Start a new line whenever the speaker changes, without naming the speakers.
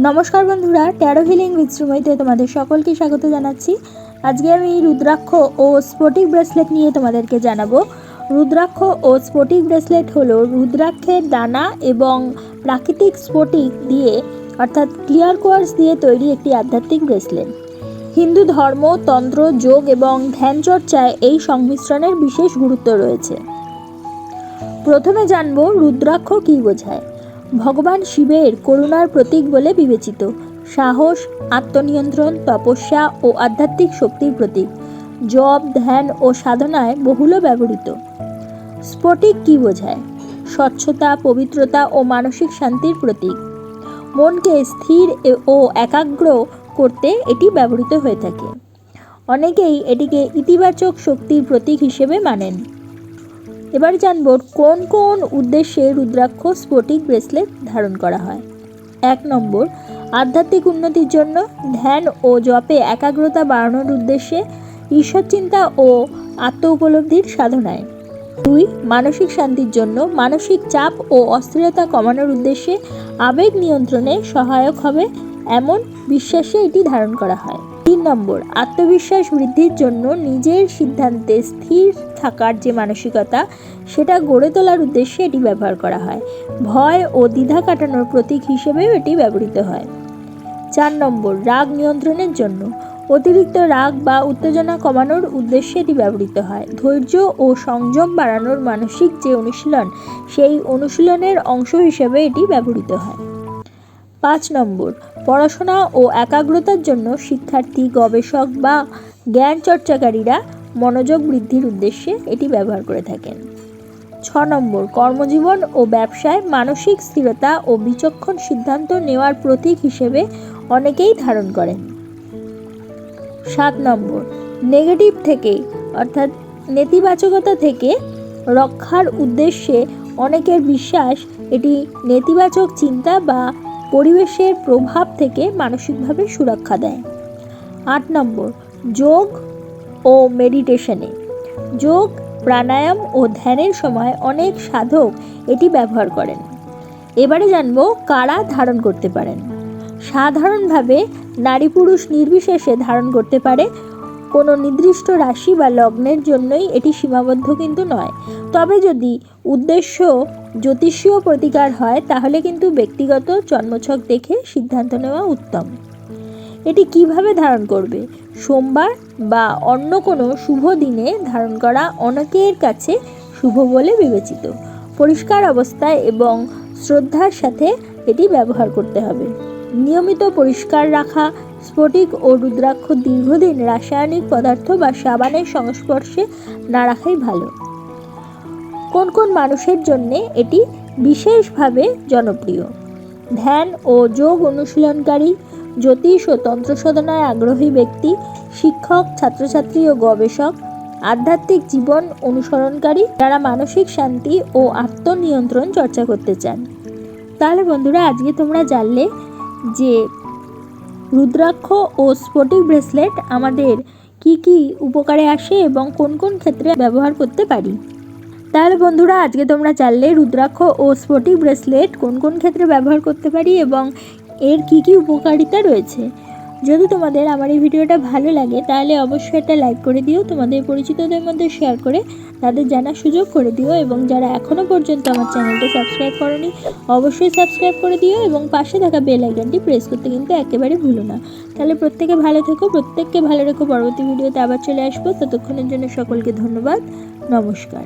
নমস্কার বন্ধুরা, taro healing with শ্রীময়ীতে তোমাদের সকলকে স্বাগত জানাচ্ছি। আজকে আমি রুদ্রাক্ষ ও স্ফটিক ব্রেসলেট নিয়ে তোমাদেরকে জানাবো। রুদ্রাক্ষ ও স্ফটিক ব্রেসলেট হলো রুদ্রাক্ষের দানা এবং প্রাকৃতিক স্ফটিক দিয়ে অর্থাৎ ক্লিয়ার কোয়ার্টজ দিয়ে তৈরি একটি আধ্যাত্মিক ব্রেসলেট। হিন্দু ধর্ম, তন্ত্র, যোগ এবং ধ্যান চর্চায় এই সংমিশ্রণের বিশেষ গুরুত্ব রয়েছে। প্রথমে জানবো রুদ্রাক্ষ কী বোঝায়। ভগবান শিবের করুণার প্রতীক বলে বিবেচিত, সাহস, আত্মনিয়ন্ত্রণ, তপস্যা ও আধ্যাত্মিক শক্তির প্রতীক। জপ, ধ্যান ও সাধনায় বহুল ব্যবহৃত। স্ফটিক কী বোঝায়? স্বচ্ছতা, পবিত্রতা ও মানসিক শান্তির প্রতীক। মনকে স্থির ও একাগ্র করতে এটি ব্যবহৃত হয়ে থাকে। অনেকেই এটিকে ইতিবাচক শক্তির প্রতীক হিসেবে মানেন। এবার জানব কোন কোন উদ্দেশ্যে রুদ্রাক্ষ স্ফটিক ব্রেসলেট ধারণ করা হয়। 1 নম্বর, আধ্যাত্মিক উন্নতির জন্য, ধ্যান ও জপে একাগ্রতা বাড়ানোর উদ্দেশ্যে, ঈশ্বর চিন্তা ও আত্ম উপলব্ধির সাধনায়। 2, মানসিক শান্তির জন্য, মানসিক চাপ ও অস্থিরতা কমানোর উদ্দেশ্যে, আবেগ নিয়ন্ত্রণে সহায়ক হবে এমন বিশ্বাসে এটি ধারণ করা হয়। 3 নম্বর, আত্মবিশ্বাস বৃদ্ধির জন্য, নিজের সিদ্ধান্তে স্থির থাকার যে মানসিকতা সেটা গড়ে তোলার উদ্দেশ্যে এটি ব্যবহার করা হয়। ভয় ও দ্বিধা কাটানোর প্রতীক হিসেবেও এটি ব্যবহৃত হয়। 4 নম্বর, রাগ নিয়ন্ত্রণের জন্য, অতিরিক্ত রাগ বা উত্তেজনা কমানোর উদ্দেশ্যে এটি ব্যবহৃত হয়। ধৈর্য ও সংযম বাড়ানোর মানসিক যে অনুশীলন, সেই অনুশীলনের অংশ হিসেবে এটি ব্যবহৃত হয়। 5 নম্বর, পড়াশোনা ও একাগ্রতার জন্য, শিক্ষার্থী, গবেষক বা জ্ঞান চর্চাকারীরা মনোযোগ বৃদ্ধির উদ্দেশ্যে এটি ব্যবহার করে থাকেন। 6 নম্বর, কর্মজীবন ও ব্যবসায় মানসিক স্থিরতা ও বিচক্ষণ সিদ্ধান্ত নেওয়ার প্রতীক হিসেবে অনেকেই ধারণ করেন। 7 নম্বর, নেগেটিভ থেকে অর্থাৎ নেতিবাচকতা থেকে রক্ষার উদ্দেশ্যে অনেকের বিশ্বাস এটি নেতিবাচক চিন্তা বা পরিবেশের প্রভাব থেকে মানসিকভাবে সুরক্ষা দেয়। 8 নম্বর, যোগ ও মেডিটেশনে, যোগ, প্রাণায়াম ও ধ্যানের সময় অনেক সাধক এটি ব্যবহার করেন। এবারে জানবো কারা ধারণ করতে পারেন। সাধারণভাবে নারী পুরুষ নির্বিশেষে ধারণ করতে পারে। কোনো নির্দিষ্ট রাশি বা লগ্নের জন্যই এটি সীমাবদ্ধ কিন্তু নয়। তবে যদি উদ্দেশ্য জ্যোতিষীয় প্রতিকার হয় তাহলে কিন্তু ব্যক্তিগত জন্মছক দেখে সিদ্ধান্ত নেওয়া উত্তম। এটি কিভাবে ধারণ করবে? সোমবার বা অন্য কোনো শুভ দিনে ধারণ করা অনেকের কাছে শুভ বলে বিবেচিত। পরিষ্কার অবস্থায় এবং শ্রদ্ধার সাথে এটি ব্যবহার করতে হবে। নিয়মিত পরিষ্কার রাখা, স্ফটিক ও রুদ্রাক্ষ দীর্ঘদিন রাসায়নিক পদার্থ বা সাবানের সংস্পর্শে না রাখাই ভালো। কোন কোন মানুষের জন্য এটি বিশেষভাবে জনপ্রিয়? ধ্যান ও যোগ অনুশীলনকারী, জ্যোতিষ ও তন্ত্র সাধনায় আগ্রহী ব্যক্তি, শিক্ষক, ছাত্রছাত্রী ও গবেষক, আধ্যাত্মিক জীবন অনুসরণকারী, যারা মানসিক শান্তি ও আত্মনিয়ন্ত্রণ চর্চা করতে চান। তাহলে বন্ধুরা, আজকে তোমরা জানলে যে রুদ্রাক্ষ ও স্ফটিক ব্রেসলেট আমাদের কি কি উপকারে আসে এবং কোন কোন ক্ষেত্রে ব্যবহার করতে পারি। তাহলে বন্ধুরা, আজকে তোমরা জানলে রুদ্রাক্ষ ও স্ফটিক ব্রেসলেট কোন কোন ক্ষেত্রে ব্যবহার করতে পারি এবং এর কি কি উপকারিতা রয়েছে। যদি তোমাদের আমার এই ভিডিওটা ভালো লাগে তাহলে অবশ্যই একটা লাইক করে দিও, তোমাদের পরিচিতদের মধ্যে শেয়ার করে তাদের জানার সুযোগ করে দিও, এবং যারা এখনও পর্যন্ত আমার চ্যানেলটা সাবস্ক্রাইব করোনি অবশ্যই সাবস্ক্রাইব করে দিও এবং পাশে থাকা বেল আইকনটি প্রেস করতে কিন্তু একেবারে ভুলো না। তাহলে প্রত্যেকে ভালো থেকো, প্রত্যেককে ভালো রেখো। পরবর্তী ভিডিওতে আবার চলে আসবো। ততক্ষণের জন্য সকলকে ধন্যবাদ। নমস্কার।